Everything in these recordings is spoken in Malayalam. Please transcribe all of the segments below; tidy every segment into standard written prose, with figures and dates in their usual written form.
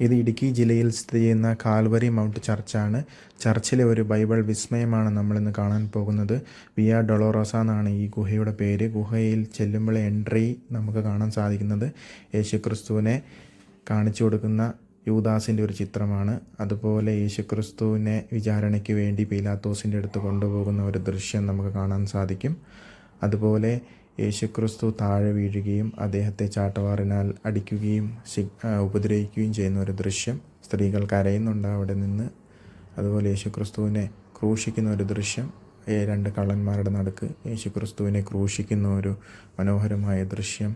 ഇത് ഇടുക്കി ജില്ലയിൽ സ്ഥിതി ചെയ്യുന്ന കാൽവരി മൗണ്ട് ചർച്ചാണ്. ചർച്ചിലെ ഒരു ബൈബിൾ വിസ്മയമാണ് നമ്മളിന്ന് കാണാൻ പോകുന്നത്. വിയ ഡൊളോറോസ എന്നാണ് ഈ ഗുഹയുടെ പേര്. ഗുഹയിൽ ചെല്ലുമ്പോൾ എൻട്രി നമുക്ക് കാണാൻ സാധിക്കുന്നത് യേശുക്രിസ്തുവിനെ കാണിച്ചു കൊടുക്കുന്ന യൂദാസിൻ്റെ ഒരു ചിത്രമാണ്. അതുപോലെ യേശുക്രിസ്തുവിനെ വിചാരണയ്ക്ക് വേണ്ടി പീലാത്തോസിൻ്റെ അടുത്ത് കൊണ്ടുപോകുന്ന ഒരു ദൃശ്യം നമുക്ക് കാണാൻ സാധിക്കും. അതുപോലെ യേശുക്രിസ്തു താഴെ വീഴുകയും അദ്ദേഹത്തെ ചാട്ടവാറിനാൽ അടിക്കുകയും ഉപദ്രവിക്കുകയും ചെയ്യുന്ന ഒരു ദൃശ്യം. സ്ത്രീകൾ കരയുന്നുണ്ട് അവിടെ നിന്ന്. അതുപോലെ യേശുക്രിസ്തുവിനെ ക്രൂശിക്കുന്ന ഒരു ദൃശ്യം. രണ്ട് കള്ളന്മാരുടെ നടുക്ക് യേശുക്രിസ്തുവിനെ ക്രൂശിക്കുന്ന ഒരു മനോഹരമായ ദൃശ്യം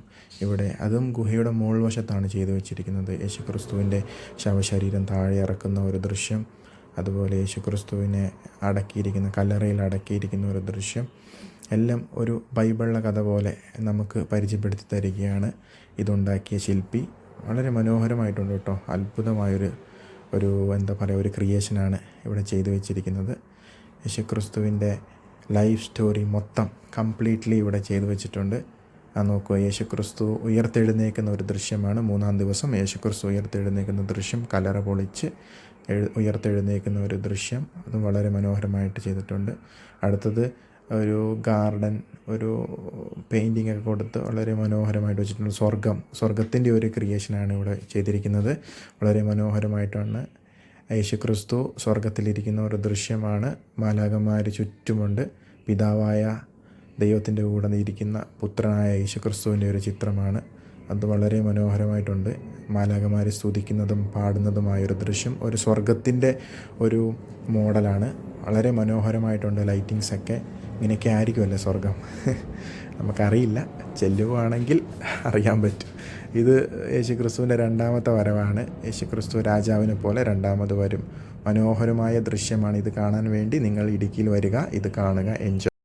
ഇവിടെ. അതും ഗുഹയുടെ മുകൾവശത്താണ് ചെയ്തു വെച്ചിരിക്കുന്നത്. യേശുക്രിസ്തുവിൻ്റെ ശവശരീരം താഴെ ഇറക്കുന്ന ഒരു ദൃശ്യം. അതുപോലെ യേശുക്രിസ്തുവിനെ അടക്കിയിരിക്കുന്ന കല്ലറയിൽ അടക്കിയിരിക്കുന്ന ഒരു ദൃശ്യം. എല്ലാം ഒരു ബൈബിളിലെ കഥ പോലെ നമുക്ക് പരിചയപ്പെടുത്തി തരികയാണ് ഇതുണ്ടാക്കിയ ശില്പി. വളരെ മനോഹരമായിട്ടുണ്ട് കേട്ടോ. അത്ഭുതമായൊരു എന്താ പറയുക, ഒരു ക്രിയേഷനാണ് ഇവിടെ ചെയ്തു വെച്ചിരിക്കുന്നത്. യേശുക്രിസ്തുവിൻ്റെ ലൈഫ് സ്റ്റോറി മൊത്തം കംപ്ലീറ്റ്ലി ഇവിടെ ചെയ്തു വെച്ചിട്ടുണ്ട്. നോക്കുക, യേശുക്രിസ്തു ഉയർത്തെഴുന്നേൽക്കുന്ന ഒരു ദൃശ്യമാണ്. 3-ാം ദിവസം യേശുക്രിസ്തു ഉയർത്തെഴുന്നേൽക്കുന്ന ദൃശ്യം, കല്ലറ പൊളിച്ച് ഉയർത്തെഴുന്നേൽക്കുന്ന ഒരു ദൃശ്യം. അതും വളരെ മനോഹരമായിട്ട് ചെയ്തിട്ടുണ്ട്. അടുത്തത് ഒരു ഗാർഡൻ, ഒരു പെയിൻറ്റിംഗ് ഒക്കെ കൊടുത്ത് വളരെ മനോഹരമായിട്ട് വെച്ചിട്ടുണ്ട്. സ്വർഗത്തിൻ്റെ ഒരു ക്രിയേഷനാണ് ഇവിടെ ചെയ്തിരിക്കുന്നത്. വളരെ മനോഹരമായിട്ടാണ്. യേശുക്രിസ്തു സ്വർഗത്തിലിരിക്കുന്ന ഒരു ദൃശ്യമാണ്. മാലാഖമാർ ചുറ്റുമുണ്ട്. പിതാവായ ദൈവത്തിൻ്റെ കൂടെ ഇരിക്കുന്ന പുത്രനായ യേശുക്രിസ്തുവിൻ്റെ ഒരു ചിത്രമാണ്. അത് വളരെ മനോഹരമായിട്ടുണ്ട്. മാലാഖമാർ സ്തുതിക്കുന്നതും പാടുന്നതുമായൊരു ദൃശ്യം. ഒരു സ്വർഗത്തിൻ്റെ ഒരു മോഡലാണ്. വളരെ മനോഹരമായിട്ടുണ്ട്. ലൈറ്റിങ്സൊക്കെ ഇങ്ങനെയൊക്കെ ആയിരിക്കുമല്ലേ സ്വർഗം. നമുക്കറിയില്ല, ചെല്ലുവാണെങ്കിൽ അറിയാൻ പറ്റും. ഇത് യേശുക്രിസ്തുവിൻ്റെ 2ാമത്തെ വരവാണ്. യേശുക്രിസ്തു രാജാവിനെ പോലെ 2ാമത് വരും. മനോഹരമായ ദൃശ്യമാണ്. ഇത് കാണാൻ വേണ്ടി നിങ്ങൾ ഇടുക്കിയിൽ വരിക, ഇത് കാണുക, എൻജോയ്